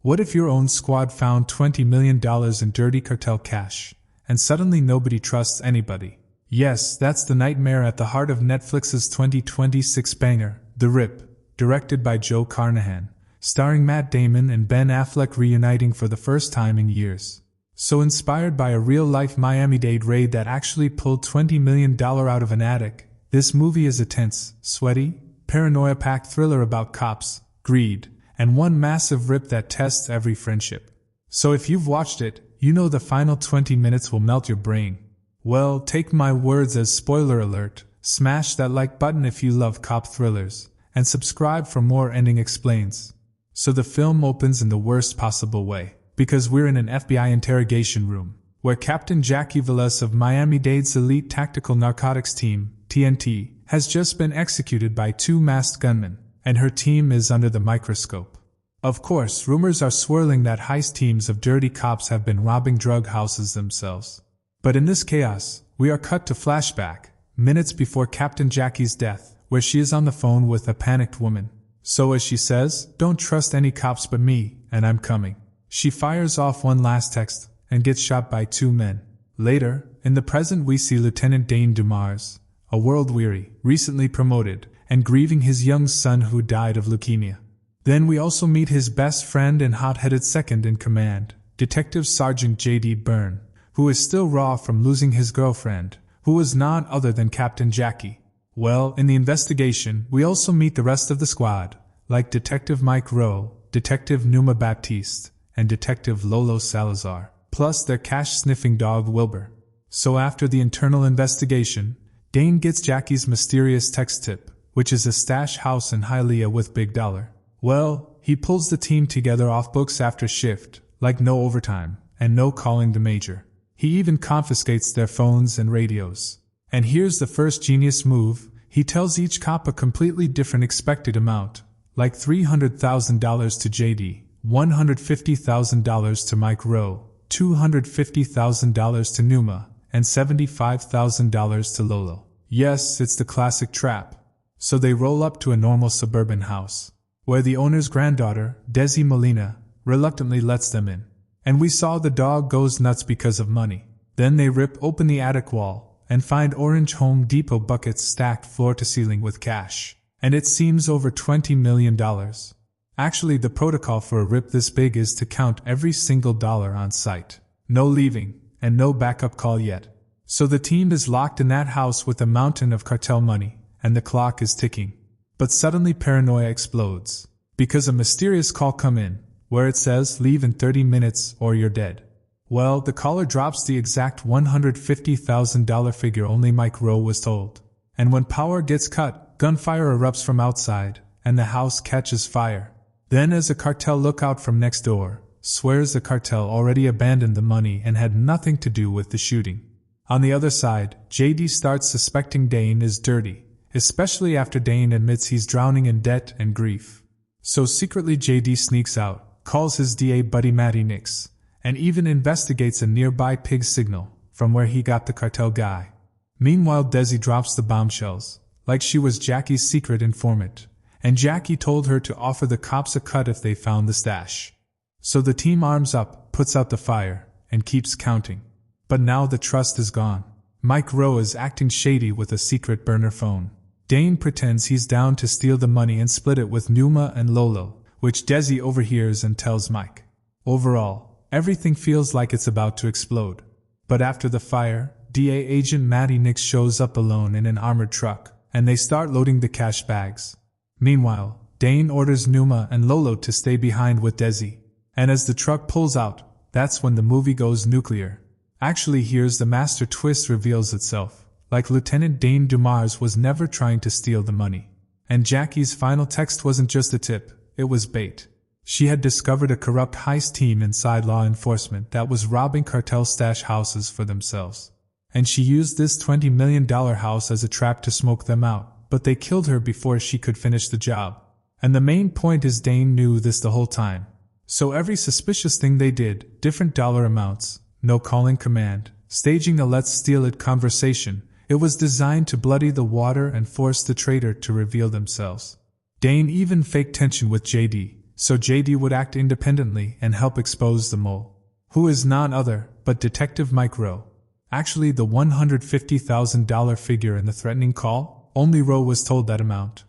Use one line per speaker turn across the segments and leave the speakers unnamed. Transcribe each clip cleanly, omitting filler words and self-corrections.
What if your own squad found $20 million in dirty cartel cash, and suddenly nobody trusts anybody? Yes, that's the nightmare at the heart of Netflix's 2026 banger, The Rip, directed by Joe Carnahan, starring Matt Damon and Ben Affleck reuniting for the first time in years. So inspired by a real-life Miami-Dade raid that actually pulled $20 million out of an attic, this movie is a tense, sweaty, paranoia-packed thriller about cops, greed, and one massive rip that tests every friendship. So if you've watched it, you know the final 20 minutes will melt your brain. Well, take my words as spoiler alert, smash that like button if you love cop thrillers, and subscribe for more Ending Explains. So the film opens in the worst possible way, because we're in an FBI interrogation room, where Captain Jackie Villas of Miami-Dade's elite tactical narcotics team, TNT, has just been executed by two masked gunmen, and her team is under the microscope. Of course, rumors are swirling that heist teams of dirty cops have been robbing drug houses themselves. But in this chaos, we are cut to flashback, minutes before Captain Jackie's death, where she is on the phone with a panicked woman. So as she says, "Don't trust any cops but me, and I'm coming." She fires off one last text, and gets shot by two men. Later, in the present we see Lieutenant Dane Dumars, a world-weary, recently promoted, and grieving his young son who died of leukemia. Then we also meet his best friend and hot-headed second-in-command, Detective Sergeant J.D. Byrne, who is still raw from losing his girlfriend, who was none other than Captain Jackie. Well, in the investigation, we also meet the rest of the squad, like Detective Mike Rowe, Detective Numa Baptiste, and Detective Lolo Salazar, plus their cash-sniffing dog Wilbur. So after the internal investigation, Dane gets Jackie's mysterious text tip, which is a stash house in Hialeah with big dollar. Well, he pulls the team together off books after shift, like no overtime, and no calling the major. He even confiscates their phones and radios. And here's the first genius move, he tells each cop a completely different expected amount, like $300,000 to JD, $150,000 to Mike Rowe, $250,000 to Numa, and $75,000 to Lolo. Yes, it's the classic trap. So they roll up to a normal suburban house, where the owner's granddaughter, Desi Molina, reluctantly lets them in. And we saw the dog goes nuts because of money. Then they rip open the attic wall and find orange Home Depot buckets stacked floor to ceiling with cash. And it seems over $20 million. Actually, the protocol for a rip this big is to count every single dollar on site. No leaving, and no backup call yet. So the team is locked in that house with a mountain of cartel money, and the clock is ticking. But suddenly paranoia explodes, because a mysterious call comes in, where it says, "Leave in 30 minutes or you're dead." Well, the caller drops the exact $150,000 figure only Mike Rowe was told. And when power gets cut, gunfire erupts from outside, and the house catches fire. Then as a cartel lookout from next door, swears the cartel already abandoned the money and had nothing to do with the shooting. On the other side, JD starts suspecting Dane is dirty, especially after Dane admits he's drowning in debt and grief. So secretly JD sneaks out, calls his DA buddy Matty Nix, and even investigates a nearby pig signal, from where he got the cartel guy. Meanwhile Desi drops the bombshells, like she was Jackie's secret informant, and Jackie told her to offer the cops a cut if they found the stash. So the team arms up, puts out the fire, and keeps counting. But now the trust is gone. Mike Rowe is acting shady with a secret burner phone. Dane pretends he's down to steal the money and split it with Numa and Lolo, which Desi overhears and tells Mike. Overall, everything feels like it's about to explode. But after the fire, DA agent Matty Nix shows up alone in an armored truck, and they start loading the cash bags. Meanwhile, Dane orders Numa and Lolo to stay behind with Desi. And as the truck pulls out, that's when the movie goes nuclear. Actually, here's the master twist reveals itself. Like Lieutenant Dane Dumars was never trying to steal the money. And Jackie's final text wasn't just a tip, it was bait. She had discovered a corrupt heist team inside law enforcement that was robbing cartel stash houses for themselves. And she used this $20 million house as a trap to smoke them out, but they killed her before she could finish the job. And the main point is Dane knew this the whole time. So every suspicious thing they did, different dollar amounts, no calling command, staging a let's steal it conversation, it was designed to bloody the water and force the traitor to reveal themselves. Dane even faked tension with JD, so JD would act independently and help expose the mole, who is none other but Detective Mike Rowe. Actually, the $150,000 figure in the threatening call, only Rowe was told that amount.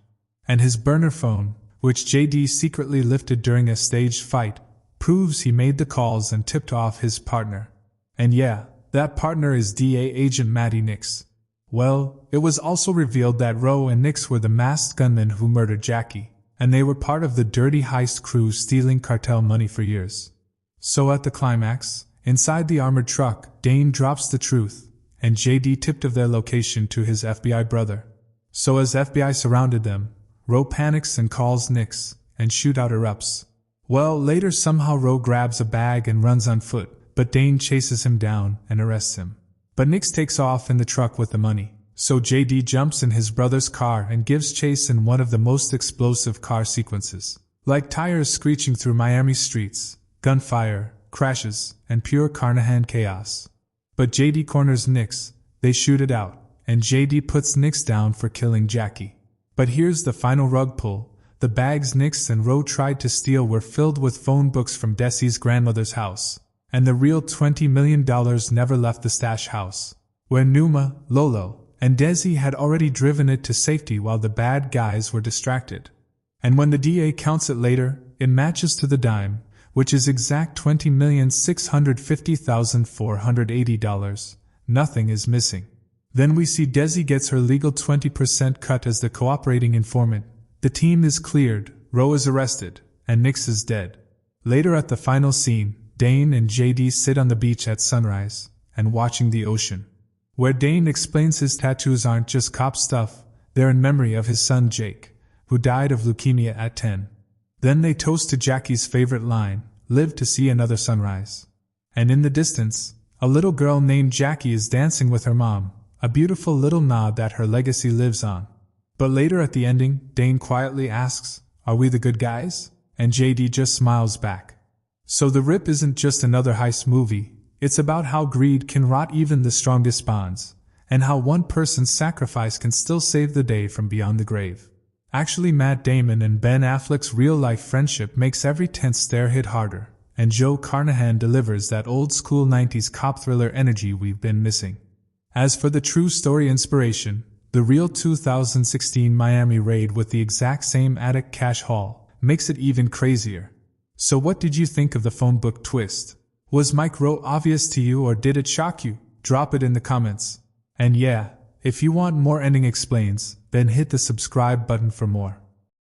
And his burner phone, which JD secretly lifted during a staged fight, proves he made the calls and tipped off his partner. And yeah, that partner is DA agent Matty Nix. Well, it was also revealed that Rowe and Nix were the masked gunmen who murdered Jackie, and they were part of the dirty heist crew stealing cartel money for years. So at the climax, inside the armored truck, Dane drops the truth, and JD tipped of their location to his FBI brother. So as FBI surrounded them, Rowe panics and calls Nix, and shootout erupts. Well, later somehow Rowe grabs a bag and runs on foot, but Dane chases him down and arrests him. But Nix takes off in the truck with the money, so JD jumps in his brother's car and gives chase in one of the most explosive car sequences. Like tires screeching through Miami streets, gunfire, crashes, and pure Carnahan chaos. But JD corners Nix, they shoot it out, and JD puts Nix down for killing Jackie. But here's the final rug pull. The bags Nix and Rowe tried to steal were filled with phone books from Desi's grandmother's house, and the real $20 million never left the stash house, where Numa, Lolo, and Desi had already driven it to safety while the bad guys were distracted. And when the DA counts it later, it matches to the dime, which is exact $20,650,480. Nothing is missing. Then we see Desi gets her legal 20% cut as the cooperating informant. The team is cleared, Rowe is arrested, and Nix is dead. Later at the final scene, Dane and JD sit on the beach at sunrise, and watching the ocean, where Dane explains his tattoos aren't just cop stuff, they're in memory of his son Jake, who died of leukemia at 10. Then they toast to Jackie's favorite line, live to see another sunrise. And in the distance, a little girl named Jackie is dancing with her mom, a beautiful little nod that her legacy lives on. But later at the ending, Dane quietly asks, "Are we the good guys?" And JD just smiles back. So The Rip isn't just another heist movie, it's about how greed can rot even the strongest bonds, and how one person's sacrifice can still save the day from beyond the grave. Actually, Matt Damon and Ben Affleck's real-life friendship makes every tense stare hit harder, and Joe Carnahan delivers that old-school 90s cop thriller energy we've been missing. As for the true story inspiration, the real 2016 Miami raid with the exact same attic cash haul makes it even crazier. So what did you think of the phone book twist? Was Mike Rowe obvious to you or did it shock you? Drop it in the comments. And yeah, if you want more Ending Explains, then hit the subscribe button for more.